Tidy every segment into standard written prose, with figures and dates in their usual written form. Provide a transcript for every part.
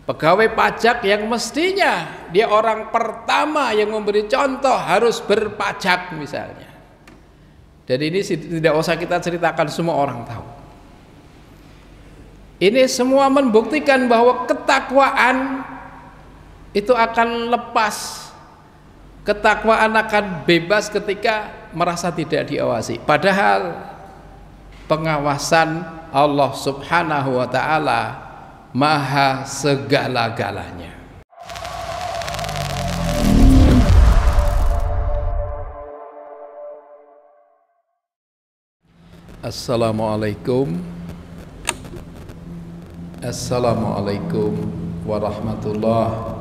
Pegawai pajak yang mestinya dia orang pertama yang memberi contoh harus berpajak misalnya. Dan ini tidak usah kita ceritakan, semua orang tahu. Ini semua membuktikan bahwa ketakwaan itu akan lepas. Ketakwaan akan bebas ketika merasa tidak diawasi. Padahal pengawasan Allah Subhanahu wa ta'ala maha segala-galanya. Assalamualaikum warahmatullahi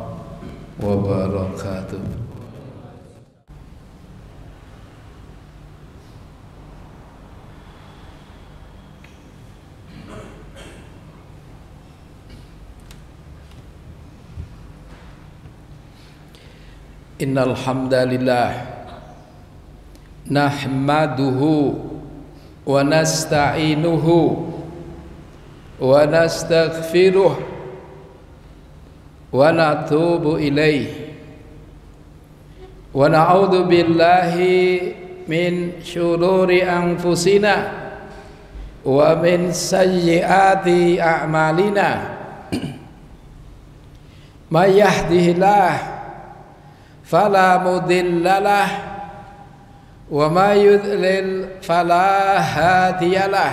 wabarakatuh. Innal hamdalillah nahmaduhu wa nasta'inuhu wa nastaghfiruh wa natubu ilaih wa na'udzu billahi min syururi anfusina wa min sayyiati a'malina may yahdihillahu fala mudhillalah wa may yudlil fala hadiyalah.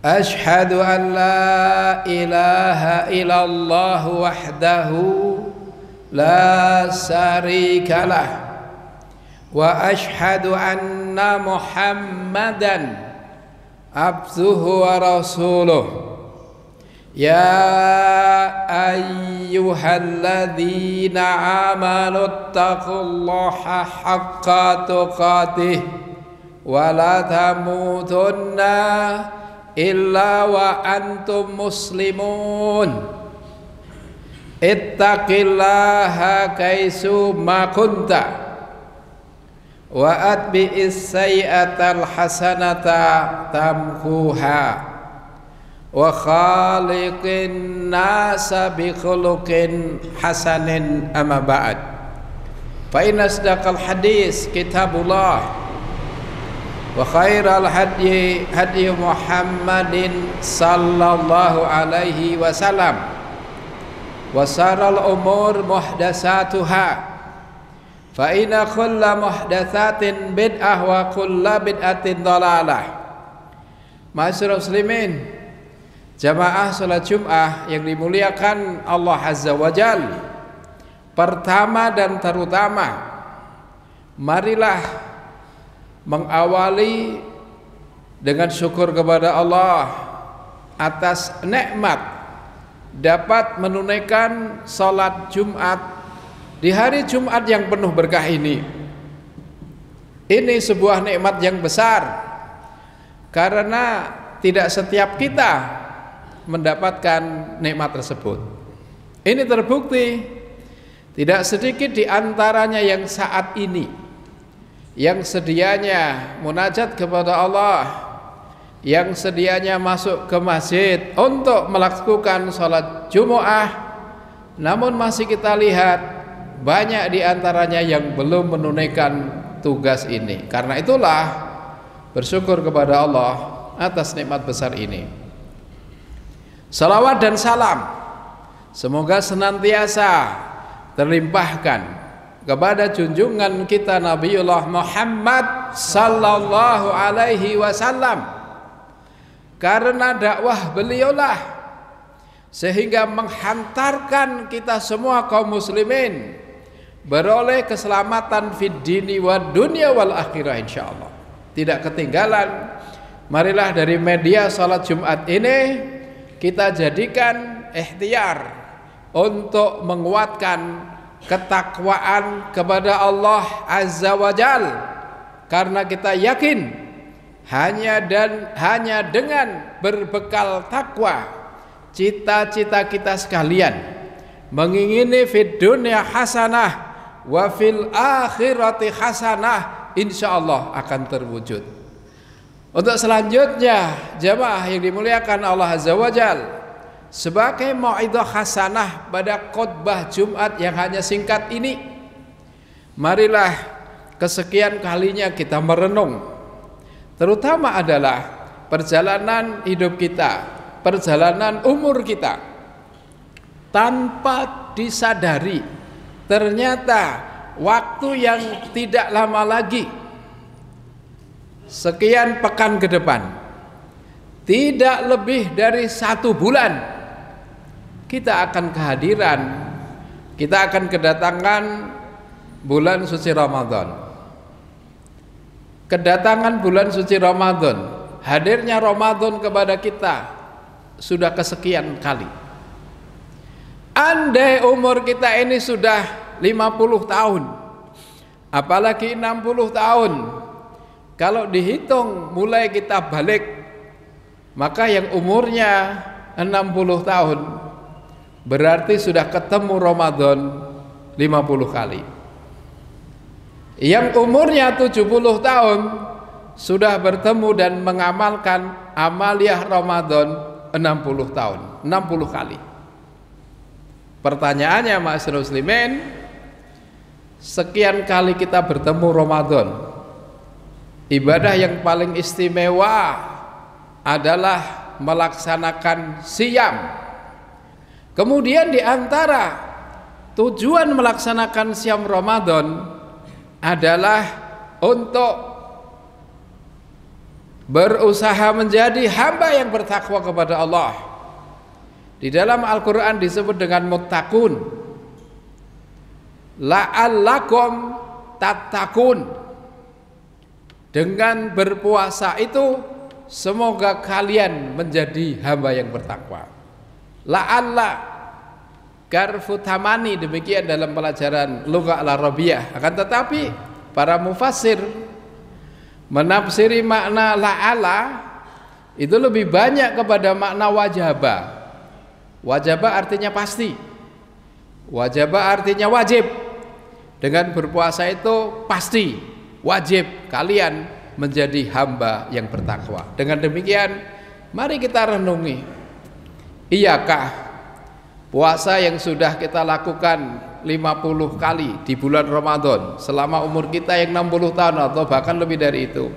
Ashhadu an la ilaha illallah wahdahu la syarikalah wa ashhadu anna Muhammadan abduhu wa rasuluh. Ya ayyuhalladzina amanu taqullaha haqqa tuqatih wa la tamutunna illa wa antum muslimun. Ittaqillaha kaisu ma kunta wa atbi'is sayyi'atal hasanata tamhuha wa khaliqin nasa bi khuluqin hasanin amma ba'd. Fa inna asdaqal hadis kitabullah wa khairal hadi hadi Muhammadin sallallahu alaihi wasallam wa saral umur muhdatsatuha fa inna kulla muhdatsatin bid'ah wa kulla bid'atin dhalalah. Ma'asyiral muslimin, jamaah salat Jum'ah yang dimuliakan Allah Azza wa Jalla, pertama dan terutama marilah mengawali dengan syukur kepada Allah atas nikmat dapat menunaikan salat Jumat di hari Jumat yang penuh berkah ini. Ini sebuah nikmat yang besar karena tidak setiap kita mendapatkan nikmat tersebut. Ini terbukti tidak sedikit di antaranya yang saat ini yang sedianya munajat kepada Allah, yang sedianya masuk ke masjid untuk melakukan sholat Jumu'ah, namun masih kita lihat banyak di antaranya yang belum menunaikan tugas ini. Karena itulah bersyukur kepada Allah atas nikmat besar ini. Salawat dan salam semoga senantiasa terlimpahkan kepada junjungan kita Nabiullah Muhammad sallallahu alaihi wasallam, karena dakwah beliaulah sehingga menghantarkan kita semua kaum muslimin beroleh keselamatan fid dini wad dunya wal akhirah insyaallah. Tidak ketinggalan, marilah dari media salat Jumat ini kita jadikan ikhtiar untuk menguatkan ketakwaan kepada Allah Azza wa Jal, karena kita yakin hanya dengan berbekal takwa cita-cita kita sekalian mengingini fid dunya hasanah wa fil akhirati hasanah insyaallah akan terwujud. Untuk selanjutnya jamaah yang dimuliakan Allah Azza wa Jal, sebagai mau'idhah hasanah pada khutbah Jumat yang hanya singkat ini, marilah kesekian kalinya kita merenung, terutama adalah perjalanan hidup kita, perjalanan umur kita, tanpa disadari ternyata waktu yang tidak lama lagi, sekian pekan ke depan, tidak lebih dari 1 bulan, kita akan kehadiran, kita akan kedatangan bulan suci Ramadan. Kedatangan bulan suci Ramadan, hadirnya Ramadan kepada kita sudah kesekian kali. Andai umur kita ini sudah 50 tahun, apalagi 60 tahun, kalau dihitung mulai kita balik, maka yang umurnya 60 tahun berarti sudah ketemu Ramadan 50 kali. Yang umurnya 70 tahun sudah bertemu dan mengamalkan amaliyah Ramadan 60 tahun, 60 kali. Pertanyaannya, ma'asyiral muslimin, sekian kali kita bertemu Ramadan, ibadah yang paling istimewa adalah melaksanakan siyam. Kemudian di antara tujuan melaksanakan siyam Ramadan adalah untuk berusaha menjadi hamba yang bertakwa kepada Allah. Di dalam Al-Quran disebut dengan muttaqun, la'allakum tattaqun. Dengan berpuasa itu semoga kalian menjadi hamba yang bertakwa. La'alla garfu tamani, demikian dalam pelajaran lugha al-arabiyah. Akan tetapi para mufassir menafsiri makna la'alla itu lebih banyak kepada makna wajaba. Wajaba artinya pasti, wajaba artinya wajib. Dengan berpuasa itu pasti, wajib kalian menjadi hamba yang bertakwa. Dengan demikian, mari kita renungi, iyakah puasa yang sudah kita lakukan 50 kali di bulan Ramadan selama umur kita yang 60 tahun atau bahkan lebih dari itu,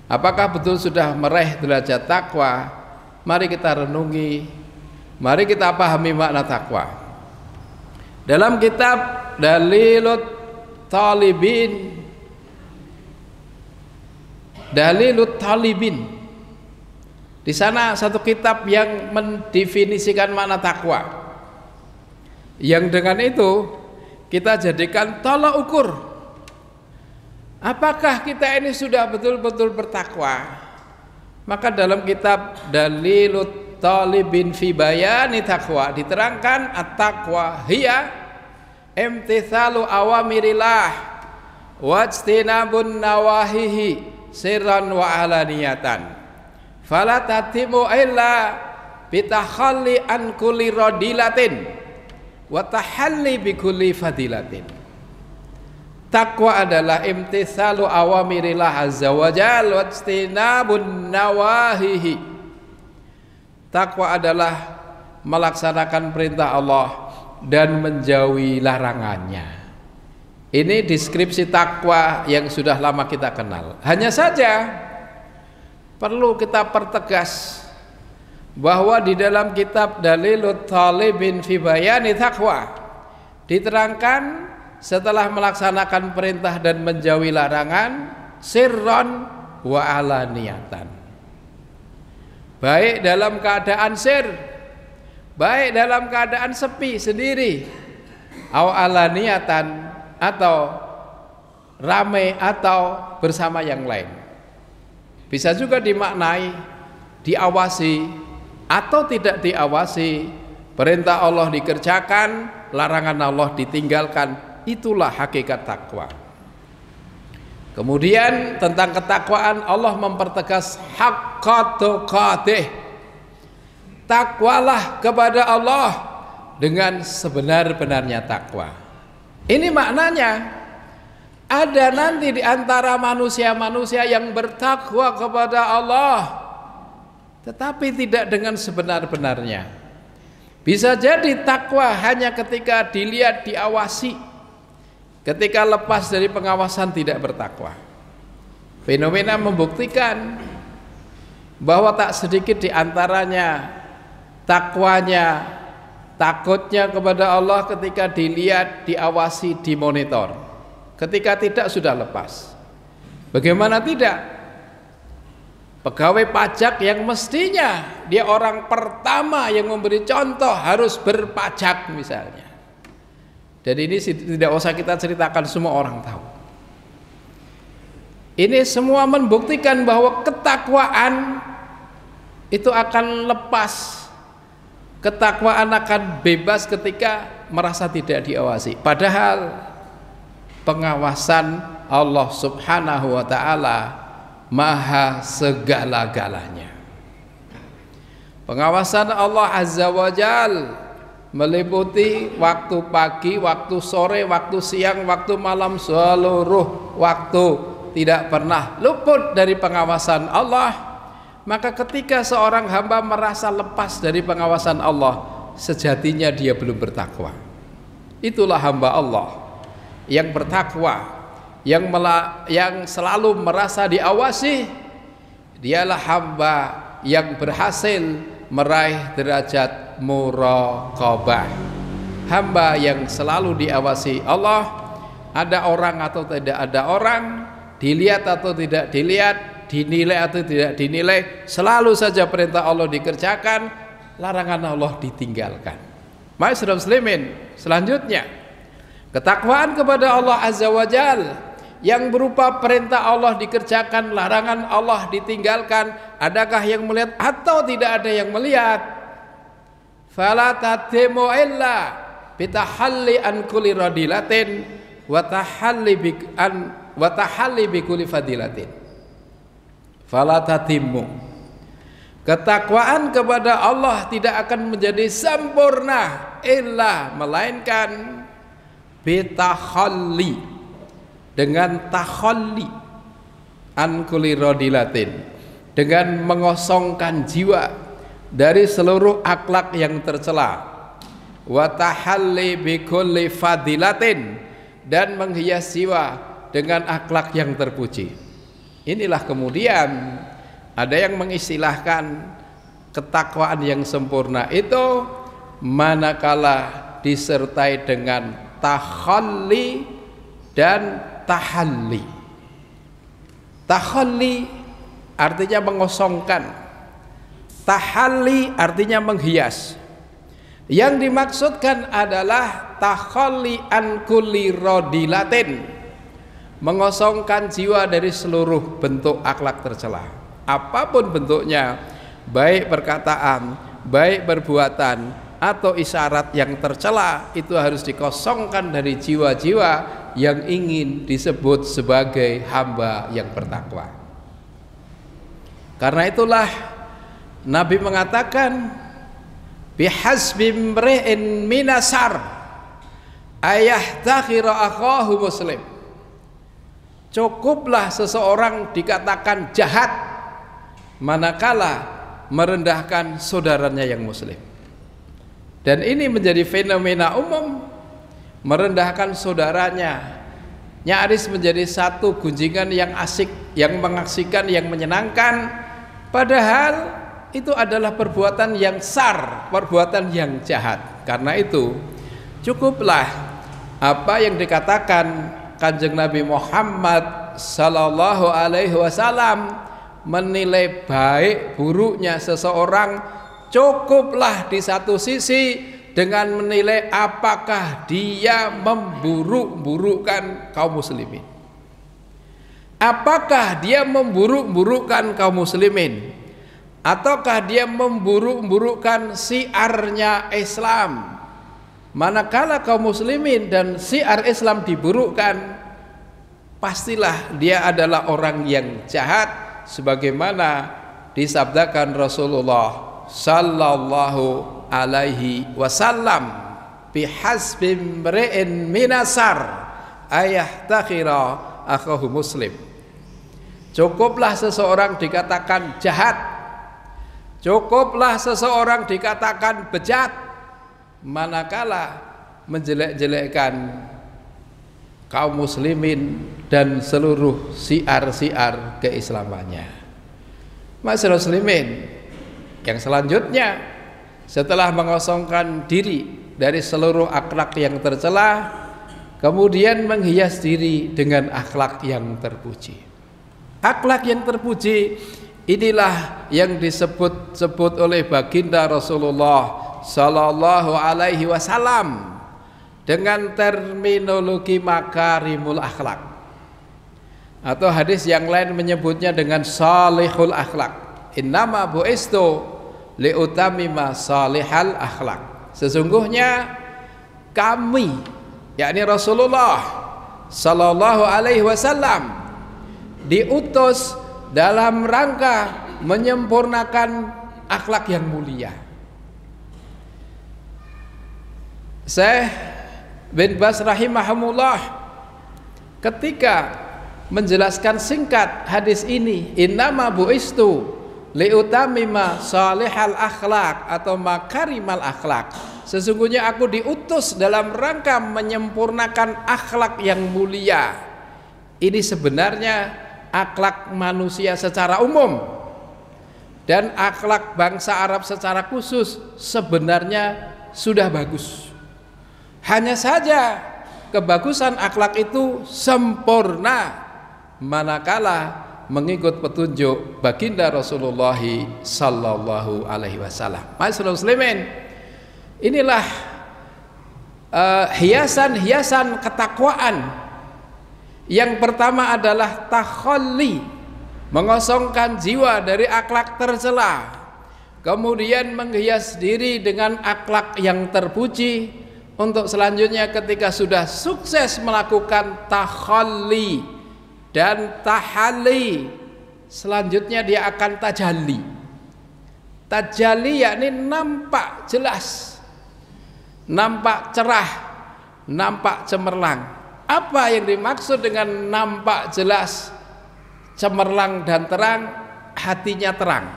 apakah betul sudah meraih derajat takwa? Mari kita renungi, mari kita pahami makna takwa. Dalam kitab Dalilut Talibin, Dalilut Talibin, di sana satu kitab yang mendefinisikan makna takwa, yang dengan itu kita jadikan tolak ukur apakah kita ini sudah betul-betul bertakwa. Maka dalam kitab Dalilut Talibin fi bayani taqwa diterangkan at-taqwa hiya imtithalu awamirillah wajtinabun nawahihi sirran wa alaniyatan fala tatimu illa bitakhalli an kulli radilatin wa tahalli bi kulli fadilatin. Takwa adalah imtithalu awamirillah azza wa jalla wajtinabun nawahihi. Takwa adalah melaksanakan perintah Allah dan menjauhi larangannya. Ini deskripsi takwa yang sudah lama kita kenal. Hanya saja perlu kita pertegas bahwa di dalam kitab Dalilut Talibin fi bayani taqwa diterangkan setelah melaksanakan perintah dan menjauhi larangan, sirron wa alaniyatan, baik dalam keadaan sir, baik dalam keadaan sepi sendiri, aw alaniyatan, atau ramai atau bersama yang lain. Bisa juga dimaknai diawasi atau tidak diawasi, perintah Allah dikerjakan, larangan Allah ditinggalkan. Itulah hakikat takwa. Kemudian tentang ketakwaan Allah mempertegas haqqa tuqatih. Takwalah kepada Allah dengan sebenar-benarnya takwa. Ini maknanya ada nanti di antara manusia-manusia yang bertakwa kepada Allah tetapi tidak dengan sebenar-benarnya. Bisa jadi takwa hanya ketika dilihat, diawasi. Ketika lepas dari pengawasan tidak bertakwa. Fenomena membuktikan bahwa tak sedikit di antaranya takwanya, takutnya kepada Allah ketika dilihat, diawasi, dimonitor. Ketika tidak sudah lepas. Bagaimana tidak? Pegawai pajak yang mestinya dia orang pertama yang memberi contoh harus berpajak misalnya. Dan ini tidak usah kita ceritakan, semua orang tahu. Ini semua membuktikan bahwa ketakwaan itu akan lepas. Ketakwaan akan bebas ketika merasa tidak diawasi. Padahal pengawasan Allah Subhanahu wa ta'ala maha segala-galanya. Pengawasan Allah Azza wa Jal meliputi waktu pagi, waktu sore, waktu siang, waktu malam, seluruh waktu tidak pernah luput dari pengawasan Allah. Maka ketika seorang hamba merasa lepas dari pengawasan Allah, sejatinya dia belum bertakwa. Itulah hamba Allah yang bertakwa, yang selalu merasa diawasi. Dialah hamba yang berhasil meraih derajat muraqabah. Hamba yang selalu diawasi Allah. Ada orang atau tidak ada orang, dilihat atau tidak dilihat, dinilai atau tidak dinilai, selalu saja perintah Allah dikerjakan, larangan Allah ditinggalkan. Ma'asyiral muslimin, selanjutnya ketakwaan kepada Allah Azza wa Jalla yang berupa perintah Allah dikerjakan, larangan Allah ditinggalkan. Adakah yang melihat atau tidak ada yang melihat? Fala tatimu illa bitahalli an kulli radilatin wa tahalli bi kulli fadilatin. Fala tatimu, ketakwaan kepada Allah tidak akan menjadi sempurna illa melainkan bitahalli, dengan takhalli an kulli radilatin, dengan mengosongkan jiwa dari seluruh akhlak yang tercela, wa tahalli bi kulli fadilatin, dan menghias jiwa dengan akhlak yang terpuji. Inilah kemudian ada yang mengistilahkan ketakwaan yang sempurna itu manakala disertai dengan takhalli dan tahalli. Tahalli artinya mengosongkan, tahalli artinya menghias. Yang dimaksudkan adalah takhalli an kulli radilatin, mengosongkan jiwa dari seluruh bentuk akhlak tercela, apapun bentuknya, baik perkataan, baik perbuatan, atau isyarat yang tercela, itu harus dikosongkan dari jiwa-jiwa yang ingin disebut sebagai hamba yang bertakwa. Karena itulah Nabi mengatakan, bihasbi mri'in minasar ayahtakhira akhahu muslim. Cukuplah seseorang dikatakan jahat manakala merendahkan saudaranya yang muslim. Dan ini menjadi fenomena umum, merendahkan saudaranya nyaris menjadi satu gunjingan yang asik, yang mengaksikan, yang menyenangkan, padahal itu adalah perbuatan yang sar, perbuatan yang jahat. Karena itu cukuplah apa yang dikatakan Kanjeng Nabi Muhammad sallallahu alaihi wasallam menilai baik buruknya seseorang, cukuplah di satu sisi dengan menilai apakah dia memburuk-burukkan kaum muslimin. Apakah dia memburuk-burukkan kaum muslimin, ataukah dia memburuk-burukkan syiarnya Islam. Manakala kaum muslimin dan syiar Islam diburukkan, pastilah dia adalah orang yang jahat, sebagaimana disabdakan Rasulullah sallallahu alaihi wasallam, bihasbi mri'in minasar ayahtakhira akhahu muslim. Cukuplah seseorang dikatakan jahat, cukuplah seseorang dikatakan bejat, manakala menjelek-jelekkan kaum muslimin dan seluruh syiar-syiar keislamannya. Masyaallah muslimin, yang selanjutnya setelah mengosongkan diri dari seluruh akhlak yang tercela, kemudian menghias diri dengan akhlak yang terpuji. Akhlak yang terpuji inilah yang disebut-sebut oleh baginda Rasulullah sallallahu alaihi wasallam dengan terminologi makarimul akhlak, atau hadis yang lain menyebutnya dengan salihul akhlak. Innama bu'istu liutamima salihal akhlak. Sesungguhnya kami, yakni Rasulullah sallallahu alaihi wasallam, diutus dalam rangka menyempurnakan akhlak yang mulia. Syekh bin Baz rahimahumullah ketika menjelaskan singkat hadis ini, innama bu'istu liutamima salihal akhlak atau makarimal akhlak, sesungguhnya aku diutus dalam rangka menyempurnakan akhlak yang mulia. Ini sebenarnya akhlak manusia secara umum dan akhlak bangsa Arab secara khusus sebenarnya sudah bagus. Hanya saja kebagusan akhlak itu sempurna manakala mengikut petunjuk baginda Rasulullah sallallahu alaihi wasallam. Masyaallah muslimin, inilah hiasan-hiasan ketakwaan. Yang pertama adalah takhalli, mengosongkan jiwa dari akhlak tercela, kemudian menghias diri dengan akhlak yang terpuji, untuk selanjutnya ketika sudah sukses melakukan takhalli dan tahalli, selanjutnya dia akan tajalli. Tajalli yakni nampak jelas, nampak cerah, nampak cemerlang. Apa yang dimaksud dengan nampak jelas, cemerlang dan terang? Hatinya terang,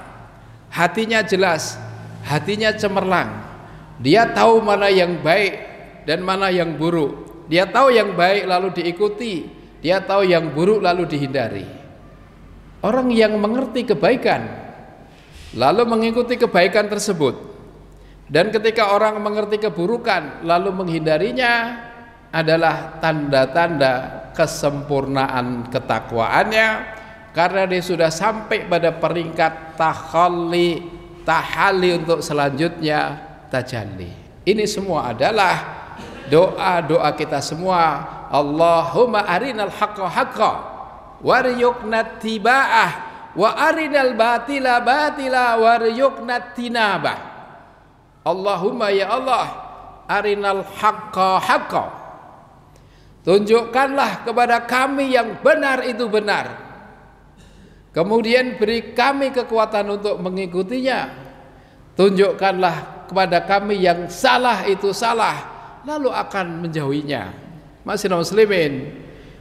hatinya jelas, hatinya cemerlang. Dia tahu mana yang baik dan mana yang buruk. Dia tahu yang baik lalu diikuti, dia tahu yang buruk lalu dihindari. Orang yang mengerti kebaikan lalu mengikuti kebaikan tersebut, dan ketika orang mengerti keburukan lalu menghindarinya, adalah tanda-tanda kesempurnaan ketakwaannya, karena dia sudah sampai pada peringkat takhalli, tahalli, untuk selanjutnya tajalli. Ini semua adalah doa-doa kita semua. Allahumma arinal haqqa haqqa warzuqna tiba'ah wa arinal batila batila warzuqna tinabah. Allahumma ya Allah, arinal haqqa haqqa, tunjukkanlah kepada kami yang benar itu benar, kemudian beri kami kekuatan untuk mengikutinya. Tunjukkanlah kepada kami yang salah itu salah, lalu akan menjauhinya. Masyaallah muslimin,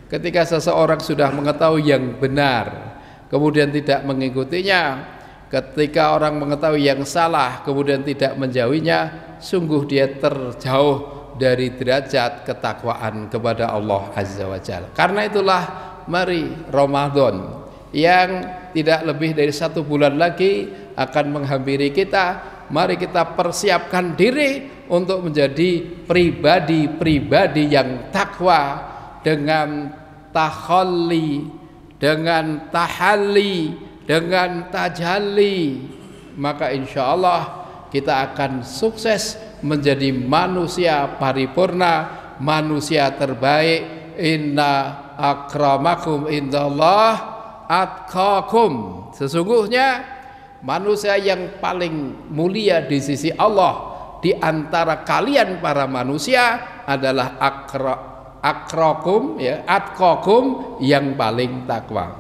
ketika seseorang sudah mengetahui yang benar kemudian tidak mengikutinya, ketika orang mengetahui yang salah kemudian tidak menjauhinya, sungguh dia terjauh dari derajat ketakwaan kepada Allah Azza wa Jalla. Karena itulah mari Ramadan yang tidak lebih dari 1 bulan lagi akan menghampiri kita, mari kita persiapkan diri untuk menjadi pribadi-pribadi yang takwa, dengan takhalli, dengan tahalli, dengan tajalli. Maka insya Allah kita akan sukses menjadi manusia paripurna, manusia terbaik. Inna akramakum indallah atqakum. Sesungguhnya manusia yang paling mulia di sisi Allah di antara kalian para manusia adalah akrakum, ya, atqakum, yang paling takwa.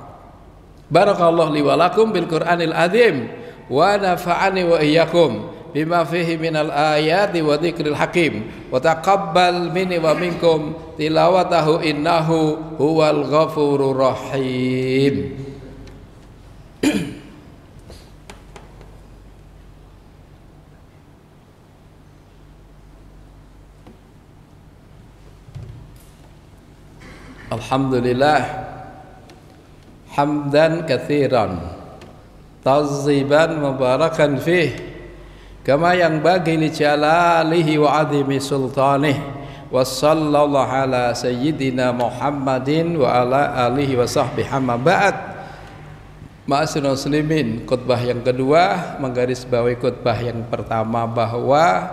Barakallahu li wa lakum bil Qur'anil azim wa nafa'ani wa iyyakum bima fihi minal ayati wa dzikril hakim wa taqabbal minni wa minkum tilawatahu innahu huwal ghafurur rahim. Alhamdulillah hamdan katsiran tazziban mubarakan fih kama yang bagi li jalalihi wa azimi sultanih wa sallallahu ala sayyidina Muhammadin wa ala alihi wa sahbihi amma ba'd. Ma'asyiral muslimin, khutbah yang kedua menggarisbawahi khutbah yang pertama bahwa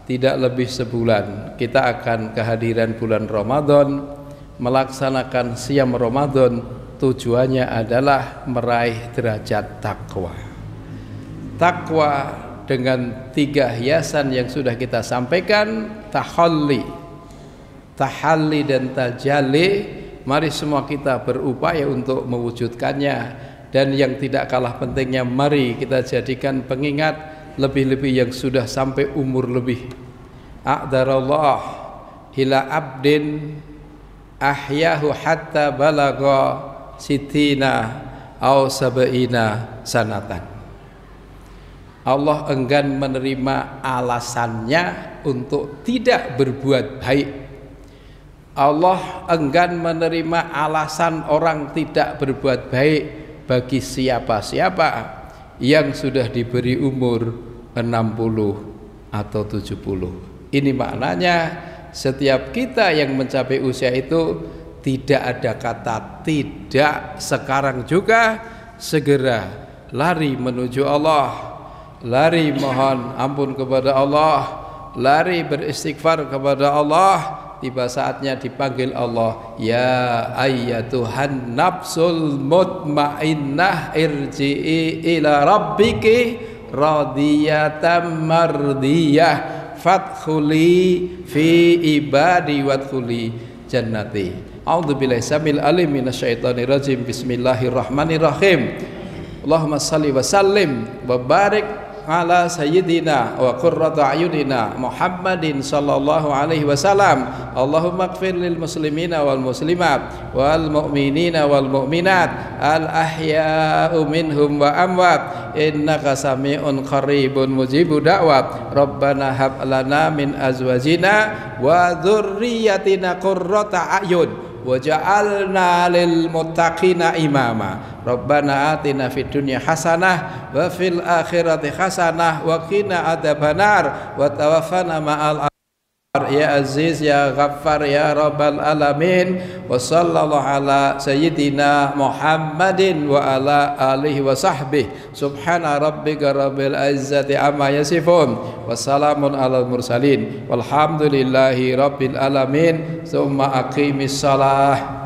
tidak lebih sebulan kita akan kehadiran bulan Ramadan, melaksanakan siam Ramadan. Tujuannya adalah meraih derajat takwa. Takwa dengan 3 hiasan yang sudah kita sampaikan, tahalli, dan tajalli. Mari semua kita berupaya untuk mewujudkannya, dan yang tidak kalah pentingnya, mari kita jadikan pengingat lebih-lebih yang sudah sampai umur lebih. A'darallah ila abdin ahyahu hatta balagha sitina au sab'ina sanatan. Allah enggan menerima alasannya untuk tidak berbuat baik. Allah enggan menerima alasan orang tidak berbuat baik bagi siapa-siapa yang sudah diberi umur 60 atau 70. Ini maknanya setiap kita yang mencapai usia itu tidak ada kata tidak. Sekarang juga segera lari menuju Allah, lari mohon ampun kepada Allah, lari beristighfar kepada Allah. Tiba saatnya dipanggil Allah, ya ayyatuhan nafsul mutmainnah irji'i ila rabbiki radiyatan mardiyah fadkhuli fi ibadi wadkhuli jannati. A'udzubillahi samil alim minasyaitonir rajim. Bismillahirrahmanirrahim. Allahumma shalli wa sallim wa barik ala sayyidina wa qurratu ayunina Muhammadin sallallahu alaihi wasallam. Allahumma ighfir lil muslimina wal muslimat wal mu'minina wal mu'minat al ahya'u minhum wa amwat innaka sami'un qaribun mujibu da'wat. Rabbana hab lana min azwajina wa dzurriyyatina qurrata a'yun waja'alna lil muttaqina imama. Rabbana atina fid dunya hasanah wa fil akhirati hasanah wa qina adzabannar wa tawaffana ma'al abrar ya aziz ya ghaffar ya rabbal alamin. Wa sallallahu ala sayyidina Muhammadin wa ala alihi wa sahbihi. Subhana rabbika rabbil izzati amma yasifun wa salamun alal mursalin walhamdulillahi rabbil alamin. Summa aqimis salah.